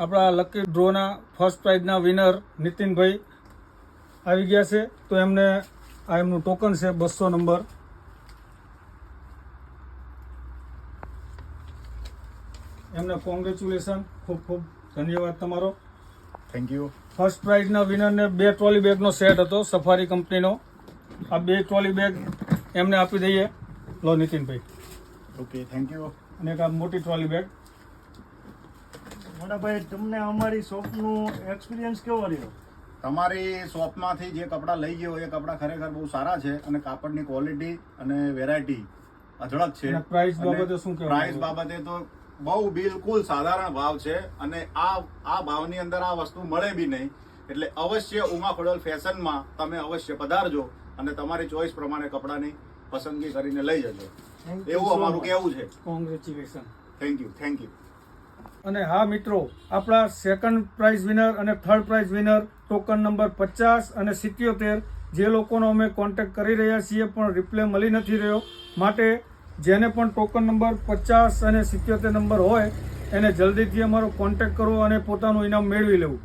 આપણા lucky ડ્રોના first પ્રાઇઝના winner Nitinbhai આવી ગયા છે. તો એમને આ એમનું ટોકન છે 200 નંબર. એમને કોંગ્રેચ્યુલેશન, ખૂબ ખૂબ ધન્યવાદ તમારો. Thank you. ફર્સ્ટ પ્રાઇઝના વિનરને 2 ટ્રોલી બેગનો સેટ હતો સફારી કંપનીનો. આ 2 ટ્રોલી બેગ એમને આપી દઈએ. લો નીતિનભાઈ. Okay, thank you. અને એક આ મોટી ટ્રોલી બેગ. મોટાભાઈ, તમને અમારી શોપનું એક્સપિરિયન્સ કેવો રહ્યો? તમારી શોપમાંથી જે કપડાં લઈ ગયો એ કપડાં ખરેખર બહુ સારા છે અને કાપડની ક્વોલિટી અને વેરાયટી અઢળક છે. અને પ્રાઇસ બાબતે શું કહેવું? પ્રાઇસ બાબતે તો બહુ બિલકુલ સાધારણ ભાવ છે અને આ ભાવની અંદર આ વસ્તુ મળે બી નહીં. એટલે અવશ્ય ઉમા ખોડલ ફેશનમાં તમે અવશ્ય પધારજો અને તમારી ચોઈસ પ્રમાણે કપડાની પસંદગી કરીને લઈ જજો. એવું અમારું કહેવું છે. Congratulation. Thank you, thank you. અને હા મિત્રો, આપણા સેકન્ડ પ્રાઇઝ વિનર અને third price winner token number 50 અને 77 જે લોકોનો અમે કોન્ટેક્ટ કરી રહ્યા છીએ પણ રિપ્લે મળી નથી રહ્યો, માટે જેને પણ ટોકન નંબર 50 અને 77 નંબર હોય એને જલ્દીથી અમારો કોન્ટેક્ટ કરવો અને પોતાનું ઇનામ મેળવી લેવું.